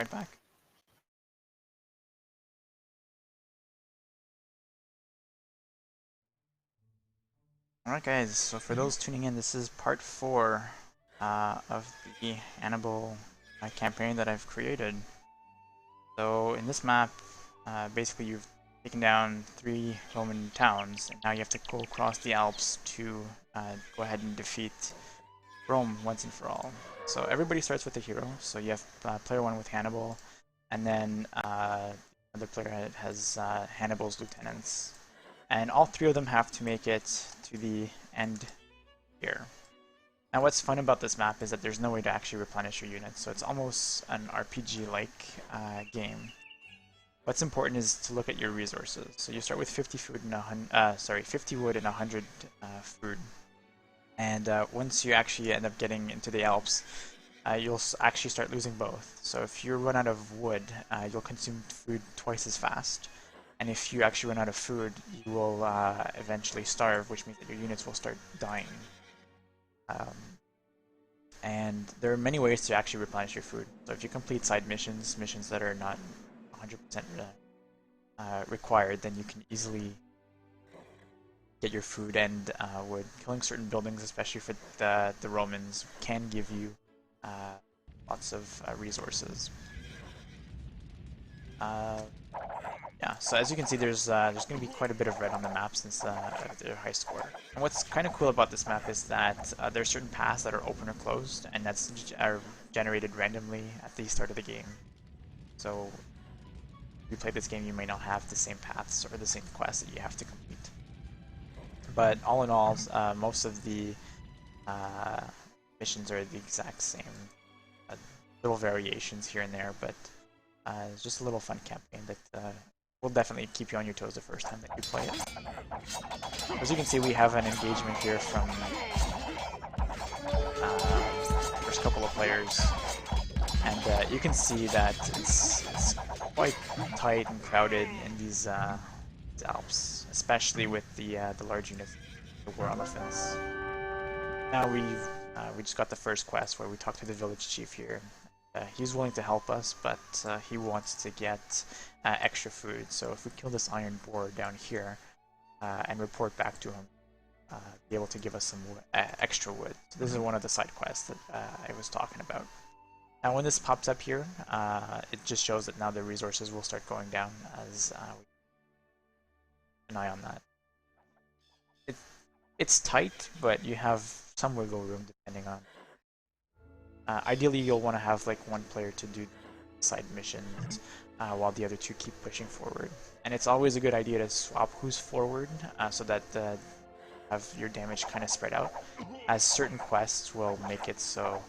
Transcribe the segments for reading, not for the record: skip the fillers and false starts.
right back. Alright guys, so for those tuning in, this is part 4 of the Hannibal campaign that I've created. So in this map, basically you've taken down 3 Roman towns, and now you have to go across the Alps to go ahead and defeat Rome once and for all. So everybody starts with a hero, so you have player 1 with Hannibal, and then another player has Hannibal's lieutenants. And all 3 of them have to make it to the end here. Now what's fun about this map is that there's no way to actually replenish your units, so it's almost an RPG-like game. What's important is to look at your resources. So you start with 50 food and 50 wood and 100 food. And once you actually end up getting into the Alps, you'll actually start losing both. So if you run out of wood, you'll consume food twice as fast. And if you actually run out of food, you will eventually starve, which means that your units will start dying. And there are many ways to actually replenish your food. So if you complete side missions, missions that are not 100% required, then you can easily get your food and wood. Killing certain buildings, especially for the Romans, can give you lots of resources. Yeah, so as you can see, there's going to be quite a bit of red on the map since their high score. And what's kind of cool about this map is that there are certain paths that are open or closed, and that's generated randomly at the start of the game. So if you play this game, you may not have the same paths or the same quests that you have to complete. But all in all, most of the missions are the exact same. Little variations here and there, but it's just a little fun campaign that will definitely keep you on your toes the first time that you play it. As you can see, we have an engagement here from the first couple of players, and you can see that it's quite tight and crowded in these Alps, especially with the large units, the war elephants. Now we just got the first quest where we talked to the village chief here. He's willing to help us, but he wants to get extra food. So if we kill this iron boar down here and report back to him, be able to give us some extra wood. So this is one of the side quests that I was talking about. Now when this pops up here, it just shows that now the resources will start going down as we keep an eye on that. It's tight, but you have some wiggle room depending on. Ideally, you'll want to have like one player to do side missions while the other 2 keep pushing forward. And it's always a good idea to swap who's forward so that have your damage kind of spread out, as certain quests will make it so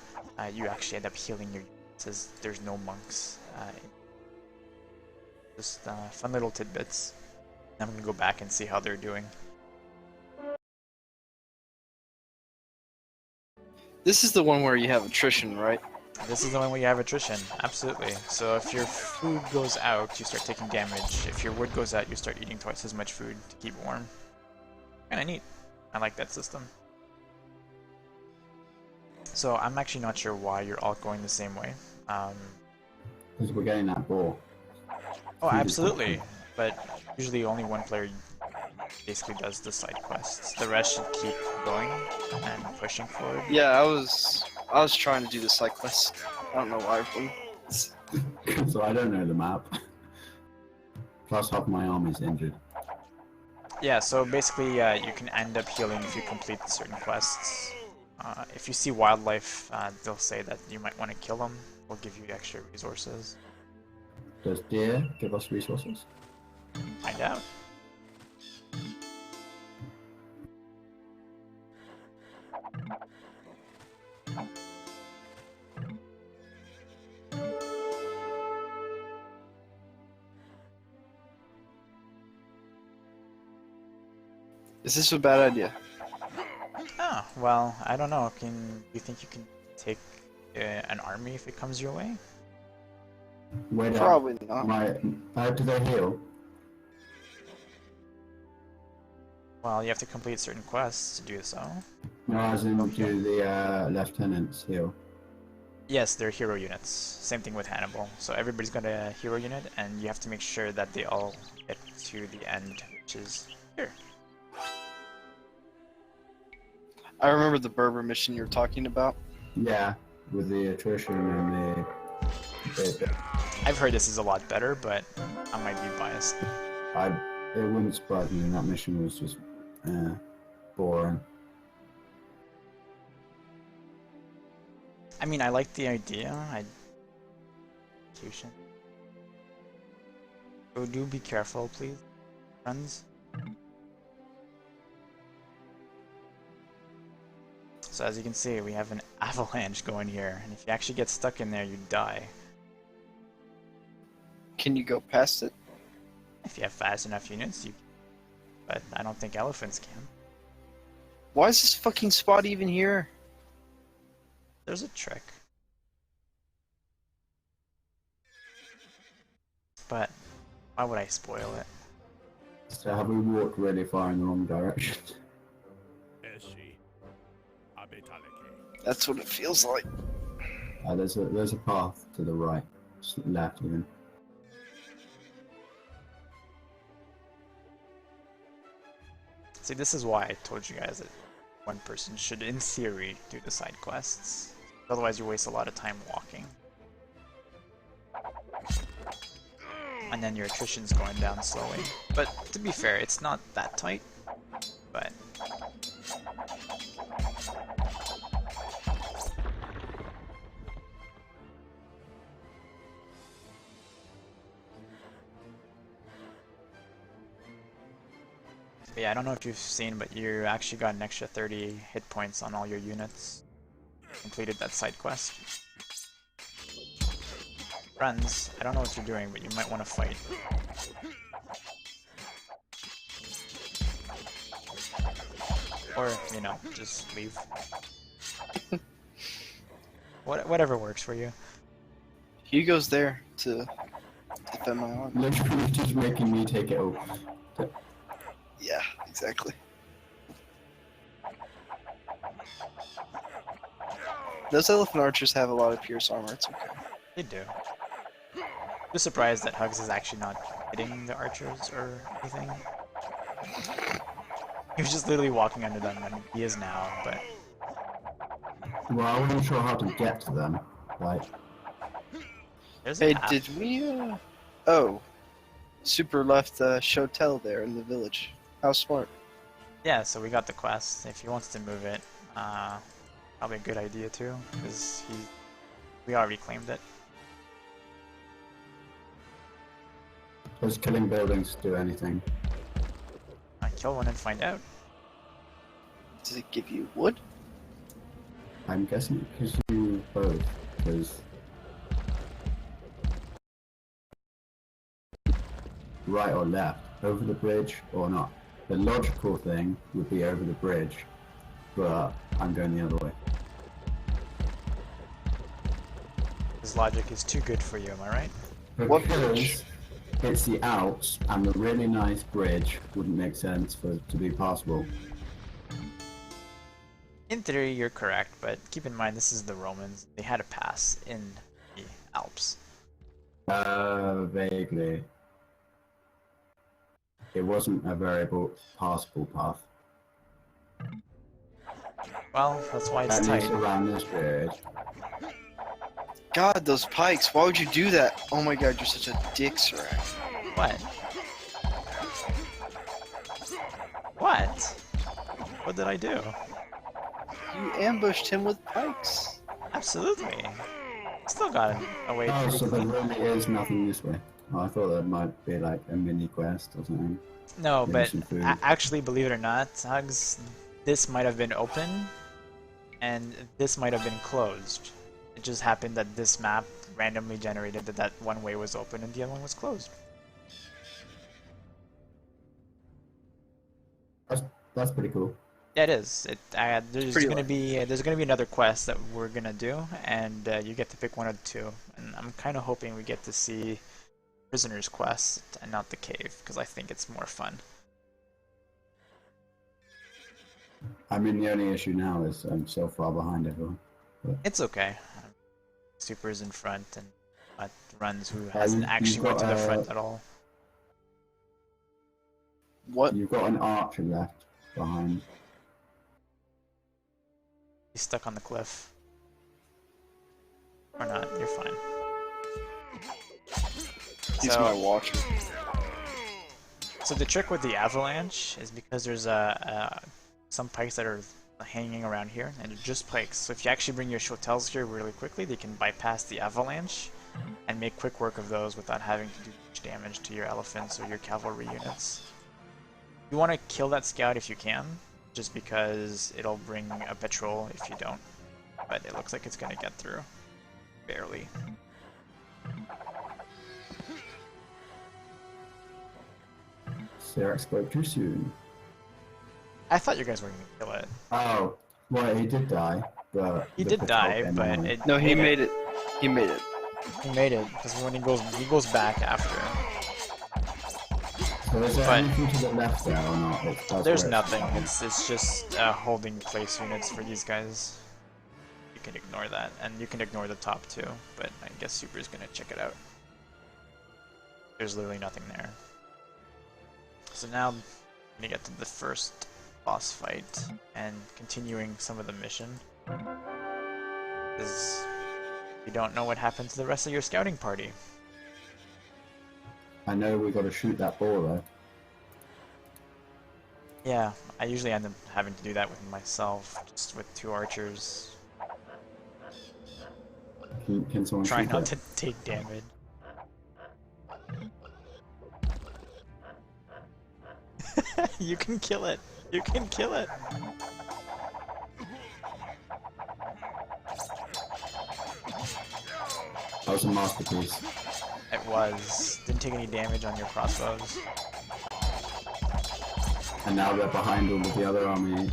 you actually end up healing your units as there's no monks. Just fun little tidbits. I'm going to go back and see how they're doing. This is the one where you have attrition, right? This is the one where you have attrition, absolutely. So if your food goes out, you start taking damage. If your wood goes out, you start eating twice as much food to keep warm. Kinda neat. I like that system. So I'm actually not sure why you're all going the same way. Because we're getting that boar. Oh, absolutely. But usually only one player basically does the side quests. The rest should keep going and pushing forward. Yeah, I was trying to do the side quest. I don't know why. So I don't know the map. Plus half my arm is injured. Yeah, so basically you can end up healing if you complete certain quests. If you see wildlife, they'll say that you might want to kill them. They'll give you extra resources. Does deer give us resources? Find out. Is this a bad idea? Oh, well, I don't know. Do you think you can take an army if it comes your way? Wait Probably not. How do they heal? Well, you have to complete certain quests to do so. No, as in do the lieutenants heal? Yes, they're hero units. Same thing with Hannibal. So everybody's got a hero unit, and you have to make sure that they all get to the end, which is here. I remember the Berber mission you were talking about. Yeah, with the attrition and I've heard this is a lot better, but I might be biased. it wouldn't surprise me. That mission was just boring. I mean, I like the idea. Execution. So do be careful, please, friends. So as you can see, we have an avalanche going here, and if you actually get stuck in there, you die. Can you go past it? If you have fast enough units, you. But I don't think elephants can. Why is this fucking spot even here? There's a trick. But why would I spoil it? So have we walked really far in the wrong direction? That's what it feels like. There's a path to the right, left even. See, this is why I told you guys that one person should, in theory, do the side quests. Otherwise, you waste a lot of time walking. And then your attrition's going down slowly. But to be fair, it's not that tight. But yeah, I don't know if you've seen, but you actually got an extra 30 hit points on all your units. Completed that side quest. Friends, I don't know what you're doing, but you might want to fight. Or, you know, just leave. Whatever works for you. Hugo's there to defend my arm. Literally just making me take it over. Yeah, exactly. Those elephant archers have a lot of pierce armor, it's okay. They do. I'm just surprised that Hugs is actually not hitting the archers or anything. He was just literally walking under them, and he is now, but... Well, I wasn't sure how to get to them. Like, There's a Hey, path. did we, Oh. Super left Shotel there in the village. How smart. Yeah, so we got the quest. If he wants to move it, probably a good idea too, because we already claimed it. does killing buildings do anything? Kill one and find out. Does it give you wood? I'm guessing it gives you both, because right or left, over the bridge or not. The logical thing would be over the bridge, but I'm going the other way. His logic is too good for you, am I right? What bridge? Because it's the Alps, and the really nice bridge wouldn't make sense for it to be passable. In theory, you're correct, but keep in mind this is the Romans. They had a pass in the Alps. Vaguely. It wasn't a very passable path. Well, that's why it's At tight. least around this bridge. God, those pikes. Why would you do that? Oh my god, you're such a dick, Sirak. What? What? What did I do? You ambushed him with pikes. Absolutely. Still got away Oh, pretty so there clean. really is nothing this way. Oh, I thought that might be like a mini quest or something. No, Maybe but some food. actually, believe it or not, Hugs, this might have been open, and this might have been closed. It just happened that this map randomly generated that one way was open and the other one was closed. That's pretty cool. Yeah, it is. There's Pretty gonna light. be another quest that we're gonna do, and you get to pick one of the two. And I'm kind of hoping we get to see Prisoner's Quest and not the cave, because I think it's more fun. I mean, the only issue now is I'm so far behind everyone. It's okay. supers in front and runs who you- hasn't actually you've went to got, the front at all. What? You've got an archer left behind. He's stuck on the cliff. Or not, you're fine. He's my watcher. So the trick with the avalanche is because there's some pikes that are hanging around here, and they're just pikes. So if you actually bring your shotels here really quickly, they can bypass the avalanche and make quick work of those without having to do much damage to your elephants or your cavalry units. You want to kill that scout if you can, just because it'll bring a patrol if you don't. But it looks like it's going to get through. Barely. Sirak spoke too soon. I thought you guys were going to kill it. Oh, well, he did die, but... He the did patrol die, came but along. it No, he made it. He made it. He made it, because when he goes back after. So is there but- anything to the left there or not? That's There's where nothing. from. It's just holding place units for these guys. You can ignore that, and you can ignore the top too. But I guess Super's gonna check it out. There's literally nothing there. So now I'm gonna get to the first boss fight and continuing some of the mission. Because you don't know what happened to the rest of your scouting party. I know we got to shoot that ball though. Yeah, I usually end up having to do that with myself, just with 2 archers. Can someone Try shoot not it? to take damage. You can kill it. You can kill it. That was a masterpiece. It was. Didn't take any damage on your crossbows. And now they're behind all of the other army.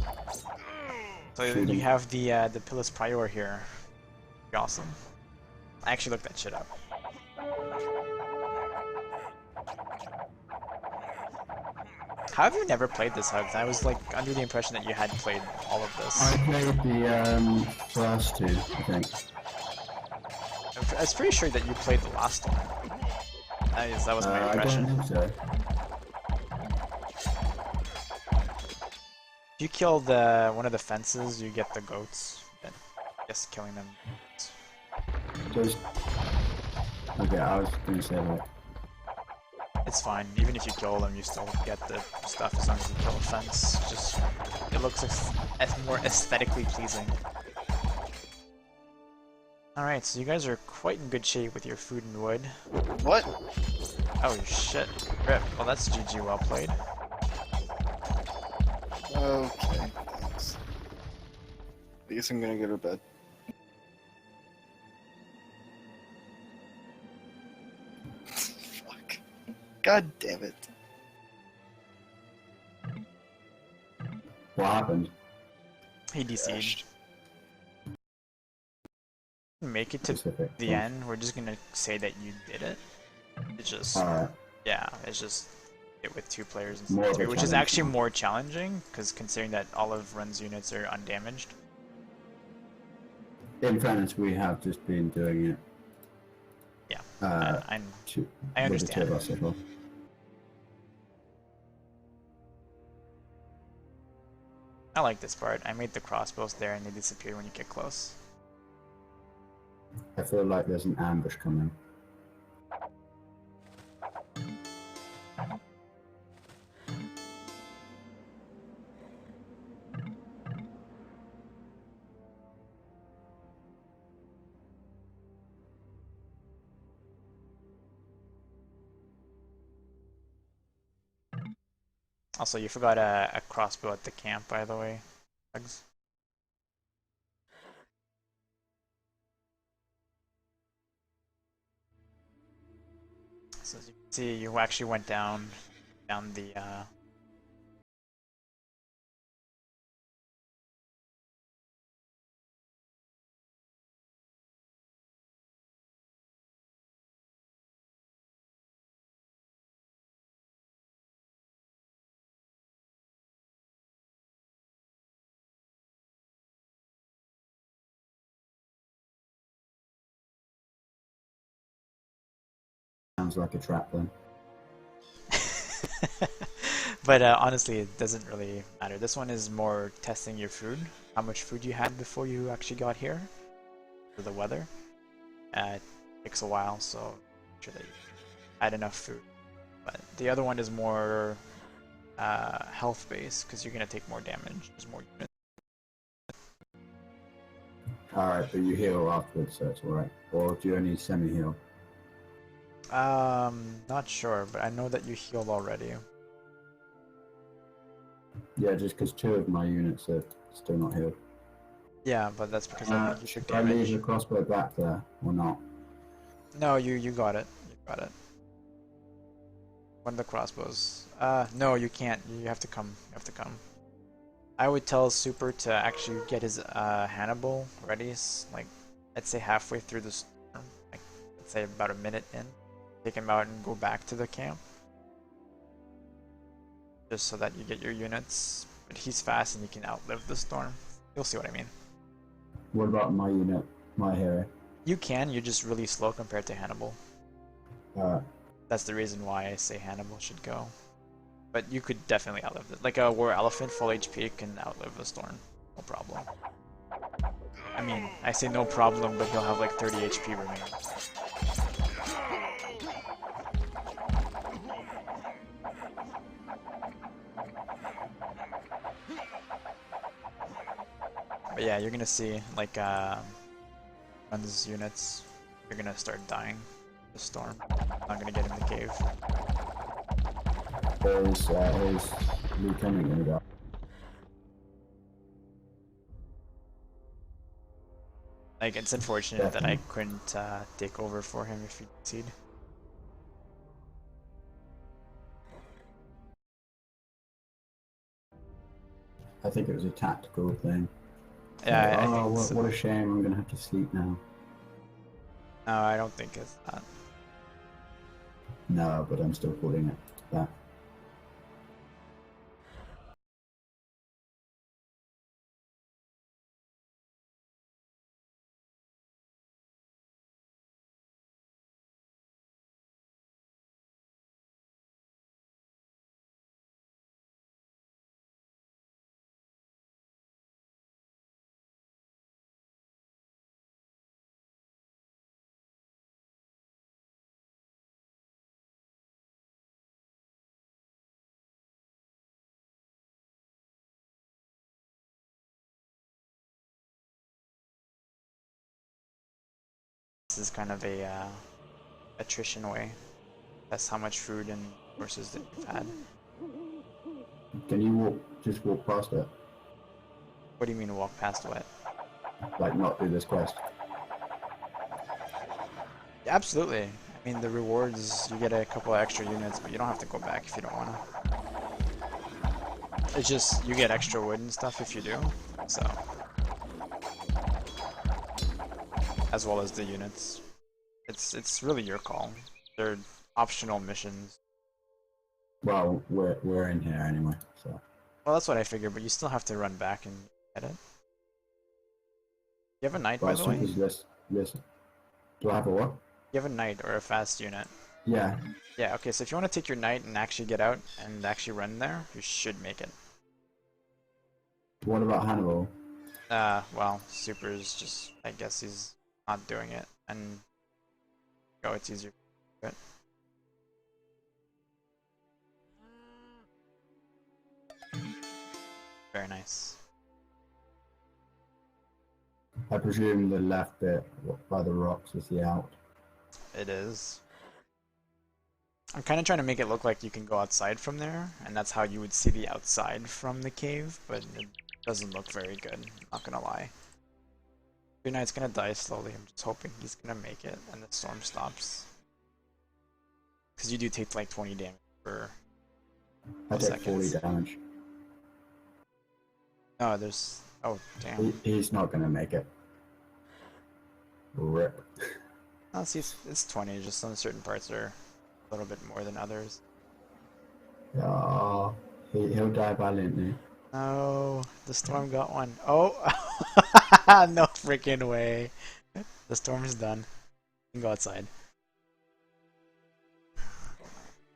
So then you have the Pilus Prior here. Pretty awesome. I actually looked that shit up. How have you never played this, Hugs? I was like under the impression that you had played all of this. I played the first 2, I think. I was pretty sure that you played the last one. That was my I impression. don't think so. If you kill one of the fences, you get the goats. Then I guess killing them. Those... Okay, I was gonna say that. It's fine. Even if you kill them, you still get the stuff as long as you kill the fence. Just it looks more aesthetically pleasing. Alright, so you guys are quite in good shape with your food and wood. What? Oh shit. Rip. Well, that's GG well played. Okay, thanks. I guess I'm gonna go to bed. Fuck. God damn it. What happened? He DC'd. Crashed. Make it to Specific. the end. We're just gonna say that you did it. It's just, Alright. yeah, it's just it with 2 players More instead of of 3, a which is challenge actually now. more challenging, because considering that all of Run's units are undamaged. In fairness, we have just been doing it. Yeah, I I with the 2 understand. of us as well. I like this part. I made the crossbows there and they disappear when you get close. I feel like there's an ambush coming. Also, you forgot a crossbow at the camp, by the way. Bugs. So as you can see, you actually went down the sounds like a trap then. But honestly, it doesn't really matter. This one is more testing your food, how much food you had before you actually got here, for the weather. It takes a while, so make sure that you had enough food. But the other one is more health based, because you're going to take more damage. There's more units. Alright, but you heal afterwards, so it's alright. Or do you only semi-heal? Not sure, but I know that you healed already. Yeah, just because 2 of my units are still not healed. Yeah, but that's because I think you took Should I leave damage. the crossbow back there, or not? No, you got it. You got it. One of the crossbows. No, you can't. You have to come. You have to come. I would tell Super to actually get his Hannibal ready, like, I'd say halfway through the storm, like, let's say about a minute in. Take him out and go back to the camp. Just so that you get your units. But he's fast and you can outlive the storm. You'll see what I mean. What about my unit, my hero? You can, you're just really slow compared to Hannibal. That's the reason why I say Hannibal should go. But you could definitely outlive it. Like a war elephant, full HP can outlive a storm. No problem. I mean, I say no problem, but he'll have like 30 HP remaining. But yeah, you're gonna see, like, on these units, you're gonna start dying. The storm. Not gonna get in the cave. Is Lee coming in about? Like, it's unfortunate that I couldn't take over for him if he succeed. I think it was a tactical thing. Yeah, Like, I think so. What a shame, I'm gonna have to sleep now. No, I don't think it's that. No, but I'm still calling it that. This is kind of a attrition way. That's how much food and resources that you've had. Can you just walk past it? What do you mean walk past what? Like, not do this quest? Yeah, absolutely. I mean, the rewards, you get a couple of extra units, but you don't have to go back if you don't want to. It's just, you get extra wood and stuff if you do, so. As well as the units. It's really your call. They're optional missions. Well, we're in here anyway, so. Well, that's what I figured, but you still have to run back and get it. You have a knight, by the way? Listen. Do I have a what? You have a knight or a fast unit. Yeah. Yeah, okay, so if you want to take your knight and actually get out and actually run there, you should make it. What about Hannibal? Well, Super's just, I guess he's not doing it, and oh, it's easier to do it. Very nice. I presume the left bit by the rocks is the out. It is. I'm kind of trying to make it look like you can go outside from there, and that's how you would see the outside from the cave, but it doesn't look very good, not gonna lie. Your knight's gonna die slowly, I'm just hoping he's gonna make it, and the storm stops. Because you do take like 20 damage per I take seconds. 40 damage. Oh, there's... Oh, damn. He's not gonna make it. Rip. Oh, see, it's 20, just some certain parts are a little bit more than others. Oh, he'll die violently. No, the storm got one. Oh! No freaking way. The storm is done. You can go outside.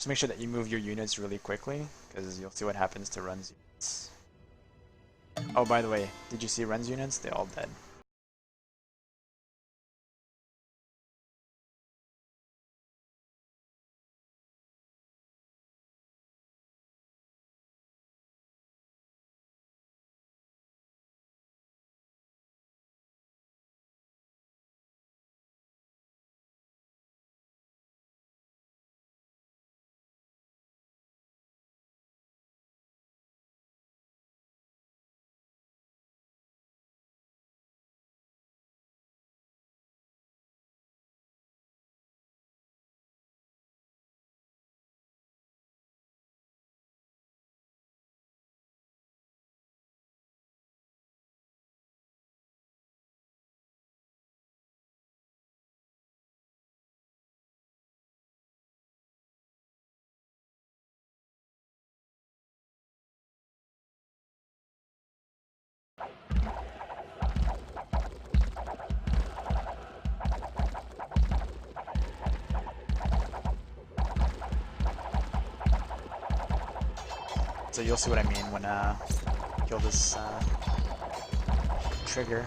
Just make sure that you move your units really quickly, because you'll see what happens to Run's units. Oh, by the way, did you see Run's units? They all dead. So you'll see what I mean when kill this trigger.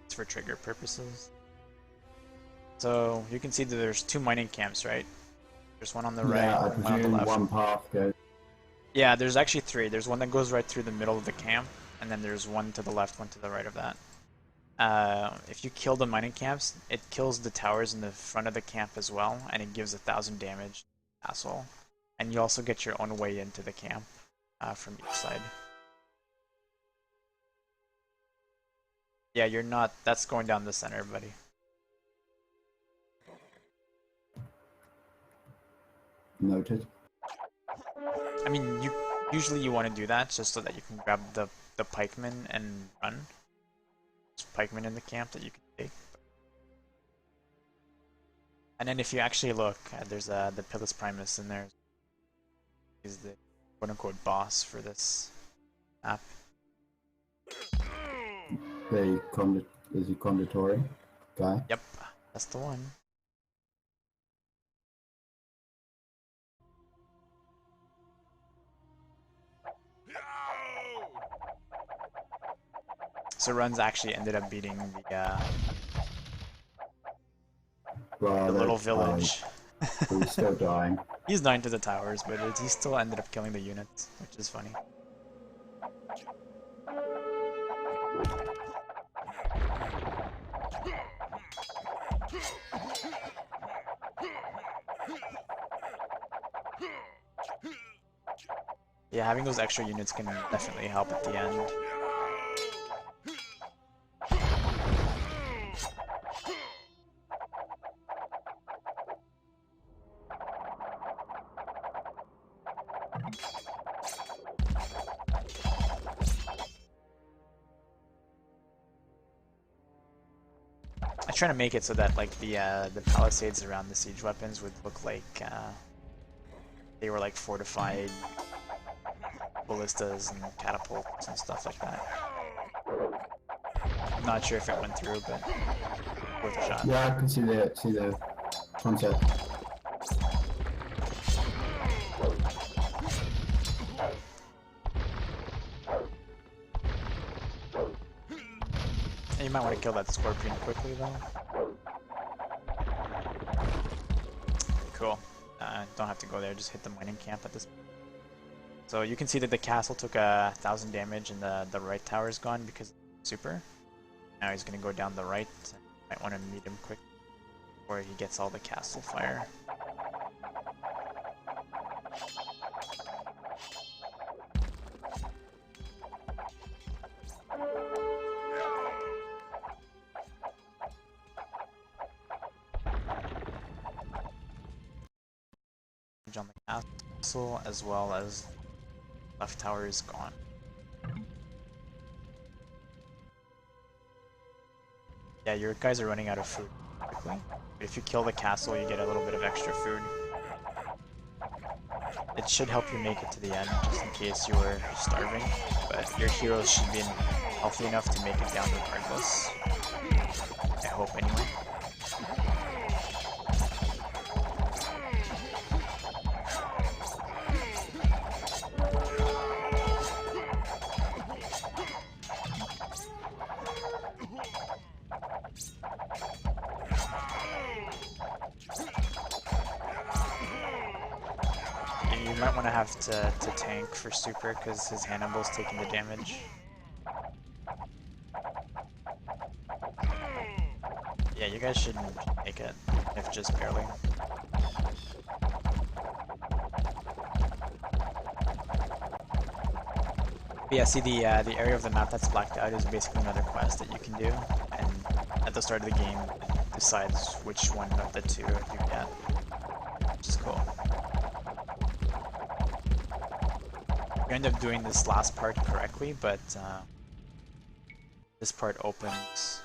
It's for trigger purposes. So you can see that there's 2 mining camps, right? There's one on the right, Yeah, I and one on the presume left. one path goes. Yeah, there's actually 3. There's one that goes right through the middle of the camp, and then there's one to the left, one to the right of that. If you kill the mining camps, it kills the towers in the front of the camp as well, and it gives 1,000 damage to the castle. And you also get your own way into the camp from each side. Yeah, you're not. That's going down the center, buddy. Noted. I mean, usually you want to do that just so that you can grab the pikemen and run. There's pikemen in the camp that you can take. And then if you actually look, there's the Pilus Primus in there. He's the quote-unquote boss for this map. Is he Conditori guy? Yep, that's the one. So Runs actually ended up beating the little village. He's still dying. He's dying to the towers, but he still ended up killing the units, which is funny. Yeah, having those extra units can definitely help at the end. I try to make it so that like the palisades around the siege weapons would look like they were like fortified ballistas and catapults and stuff like that. I'm not sure if it went through, but worth a shot. Yeah, I can see the concept. You might want to kill that scorpion quickly though. Cool. Don't have to go there, just hit the mining camp at this point. So you can see that the castle took 1,000 damage and the right tower is gone because of super. Now he's going to go down the right. Might want to meet him quick before he gets all the castle fire. On the castle as well as left tower is gone. Yeah, your guys are running out of food quickly. But if you kill the castle, you get a little bit of extra food. it should help you make it to the end, just in case you were starving. But your heroes should be healthy enough to make it down regardless. I hope anyway. You might want to have to tank for super because his Hannibal's taking the damage. Yeah, you guys should make it, if just barely. But yeah, see the area of the map that's blacked out is basically another quest that you can do, and at the start of the game it decides which one of the two you get, which is cool. You end up doing this last part correctly, but this part opens.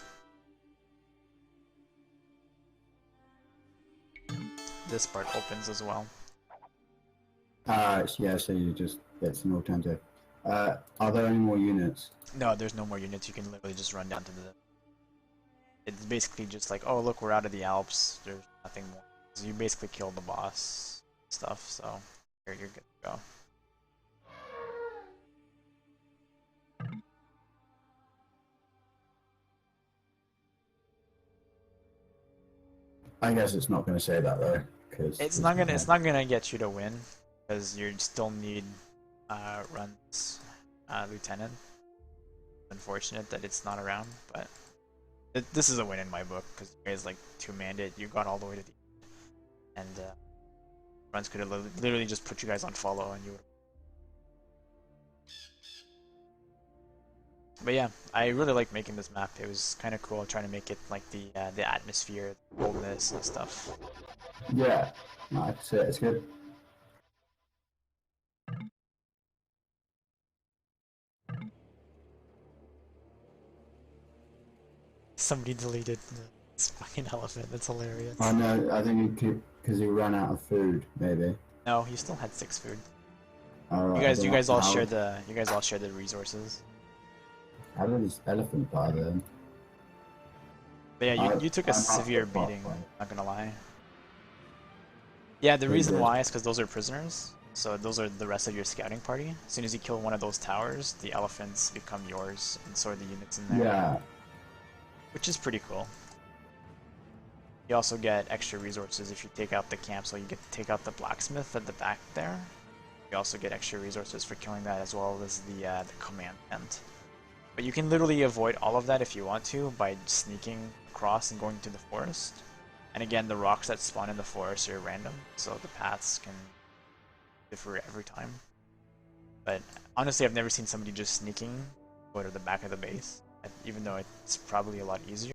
This part opens as well. Yeah, so you just, it's an alternative. Are there any more units? No, there's no more units. You can literally just run down to the... It's basically just like, oh look, we're out of the Alps. There's nothing more. So you basically killed the boss stuff, so you're good to go. I guess it's not going to say that though, because It's not gonna get you to win, because you still need runs lieutenant. Unfortunate that it's not around, but this is a win in my book because you guys like two-manned it. You got all the way to the end, and runs could have literally just put you guys on follow, and you would. But yeah, I really like making this map. It was kind of cool trying to make it like the atmosphere, the boldness and stuff. Yeah, no, it's good. Somebody deleted this fucking elephant. That's hilarious. I know. I think because he ran out of food, maybe. No, he still had 6 food. Right, You guys all share the resources. How did this elephant die then? But yeah, you took a severe beating, not gonna lie. Yeah, the reason why is because those are prisoners, so those are the rest of your scouting party. As soon as you kill one of those towers, the elephants become yours, and so are the units in there. Yeah. Which is pretty cool. You also get extra resources if you take out the camp, so you get to take out the blacksmith at the back there. You also get extra resources for killing that, as well as the command tent. But you can literally avoid all of that if you want to by sneaking across and going to the forest. And again, the rocks that spawn in the forest are random, so the paths can differ every time. But honestly, I've never seen somebody just sneaking go to the back of the base, even though it's probably a lot easier.